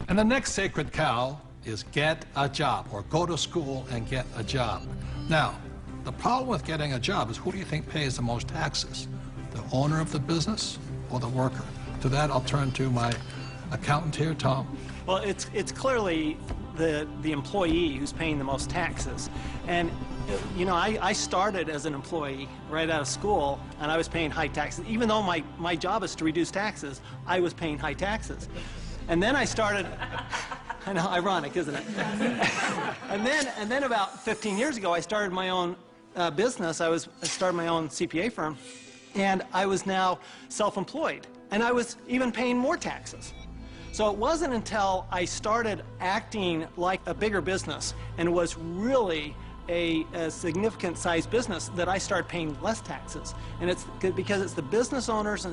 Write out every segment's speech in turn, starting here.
And the next sacred cow is get a job, or go to school and get a job. Now, the problem with getting a job is, who do you think pays the most taxes? The owner of the business or the worker? To that, I'll turn to my accountant here, Tom. Well, it's clearly the employee who's paying the most taxes. And, you know, I started as an employee right out of school, and I was paying high taxes. Even though my job is to reduce taxes, I was paying high taxes. And then I started, I know, ironic, isn't it? and then about 15 years ago, I started my own business. I started my own CPA firm, and I was now self-employed, and I was even paying more taxes. So it wasn't until I started acting like a bigger business and was really a significant sized business that I started paying less taxes. And it's because it's the business owners, and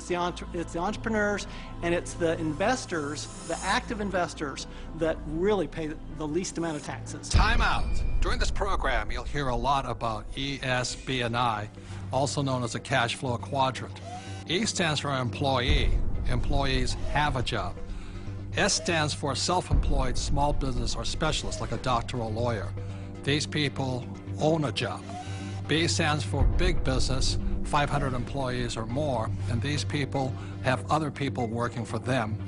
it's the entrepreneurs, and it's the investors, the active investors, that really pay the least amount of taxes. Time out. During this program, you'll hear a lot about E, S, B, and I, also known as the cash flow quadrant. E stands for employee. Employees have a job. S stands for self-employed, small business, or specialist, like a doctor or lawyer. These people own a job. B stands for big business, 500 employees or more, and these people have other people working for them.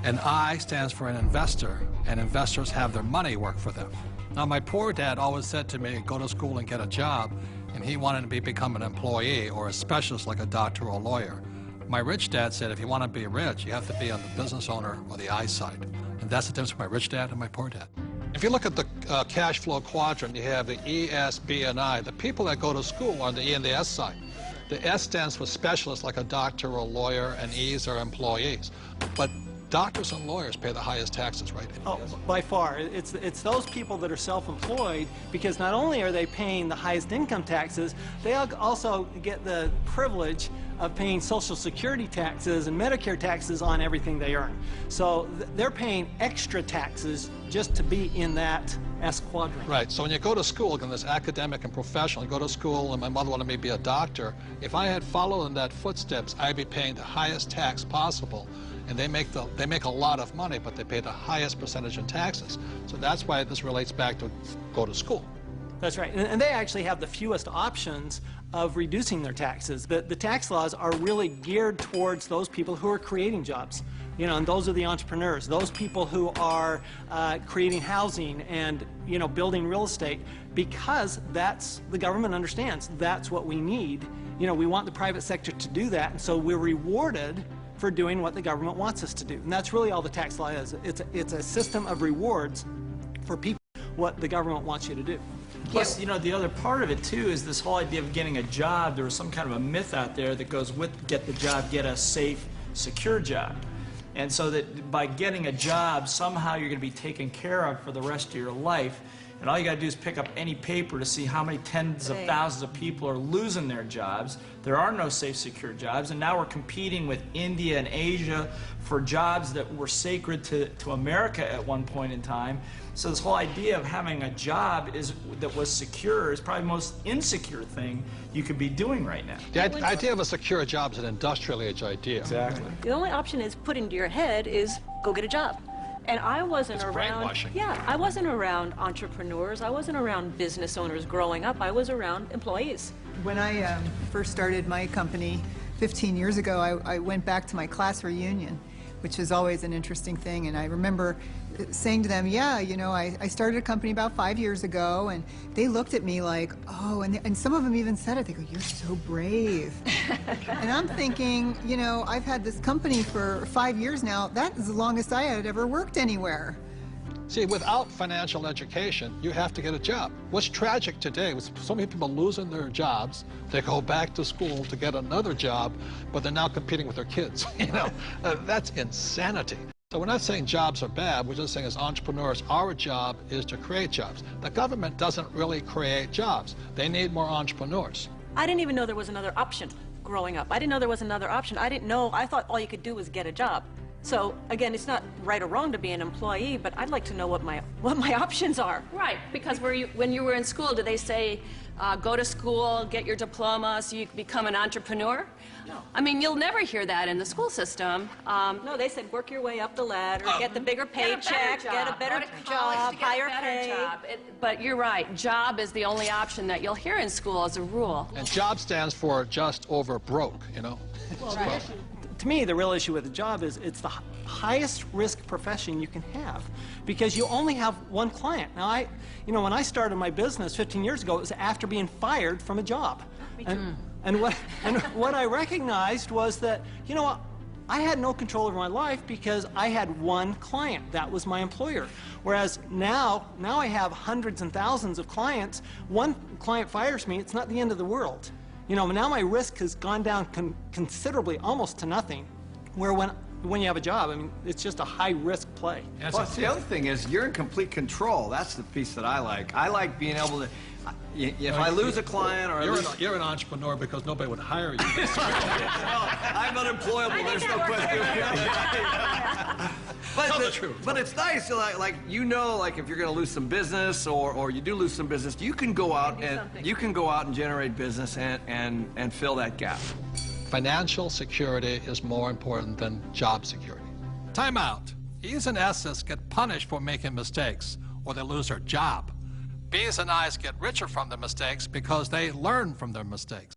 And I stands for an investor, and investors have their money work for them. Now, my poor dad always said to me, go to school and get a job, and he wanted to become an employee or a specialist like a doctor or a lawyer. My rich dad said, if you want to be rich, you have to be on the business owner or the I side. And that's the difference between my rich dad and my poor dad. If you look at the cash flow quadrant, you have the E, S, B, and I. The people that go to school are on the E and the S side. The S stands for specialists like a doctor or a lawyer, and E's are employees. But doctors and lawyers pay the highest taxes, right? Oh, by far. It's those people that are self-employed, because not only are they paying the highest income taxes, they also get the privilege of paying Social Security taxes and Medicare taxes on everything they earn. So they're paying extra taxes just to be in that S quadrant. Right. So when you go to school, again, this academic and professional, you go to school, and my mother wanted me to be a doctor. If I had followed in that footsteps, I'd be paying the highest tax possible. And they make a lot of money, but they pay the highest percentage in taxes. So that's why this relates back to go to school. That's right. And they actually have the fewest options of reducing their taxes. The tax laws are really geared towards those people who are creating jobs. You know, and those are the entrepreneurs, those people who are creating housing and, you know, building real estate, because that's, the government understands, that's what we need. You know, we want the private sector to do that, and so we're rewarded for doing what the government wants us to do. And that's really all the tax law is. It's a system of rewards for people, what the government wants you to do. Plus, you know, the other part of it, too, is this whole idea of getting a job. There was some kind of a myth out there that goes with get the job, get a safe, secure job. And so that by getting a job, somehow you're going to be taken care of for the rest of your life. And all you got to do is pick up any paper to see how many tens of thousands of people are losing their jobs. There are no safe, secure jobs, and now we're competing with India and Asia for jobs that were sacred to America at one point in time. So this whole idea of having a job that was secure is probably the most insecure thing you could be doing right now. The idea of a secure job is an industrial age idea. Exactly. The only option is put into your head is go get a job. And I wasn't around, I wasn't around entrepreneurs, I wasn't around business owners growing up, I was around employees. When I first started my company 15 years ago, I went back to my class reunion, which is always an interesting thing, and I remember saying to them, yeah, you know, I started a company about 5 years ago, and they looked at me like, oh, and some of them even said it, they go, you're so brave. And I'm thinking, you know, I've had this company for 5 years now, that is the longest I had ever worked anywhere. See, without financial education, you have to get a job. What's tragic today is so many people losing their jobs, they go back to school to get another job, but they're now competing with their kids, you know. That's insanity. So we're not saying jobs are bad, we're just saying as entrepreneurs, our job is to create jobs. The government doesn't really create jobs. They need more entrepreneurs. I didn't even know there was another option growing up. I didn't know there was another option. I didn't know, I thought all you could do was get a job. So again, it's not right or wrong to be an employee, but I'd like to know what my options are. Right, because when you were in school, did they say, go to school, get your diploma so you can become an entrepreneur? No. I mean, you'll never hear that in the school system. No, they said work your way up the ladder, get the bigger paycheck, get a better job, higher pay. But you're right, job is the only option that you'll hear in school as a rule. And job stands for just over broke, you know? Well, to me, the real issue with the job is it's the highest risk profession you can have because you only have one client. Now, when I started my business 15 years ago, it was after being fired from a job. And what I recognized was that, I had no control over my life because I had one client. That was my employer. Whereas now I have hundreds and thousands of clients. One client fires me, it's not the end of the world. Now my risk has gone down considerably, almost to nothing, where when you have a job, I mean, it's just a high-risk play. Plus, the other thing is you're in complete control. That's the piece that I like. I like being able to, if I lose a client or You're an entrepreneur because nobody would hire you. I'm unemployable, there's no question. Tell the truth. But it's nice, like if you're going to lose some business or you do lose some business, you can go out and generate business and fill that gap. Financial security is more important than job security. Time out. E's and S's get punished for making mistakes, or they lose their job. B's and I's get richer from their mistakes because they learn from their mistakes.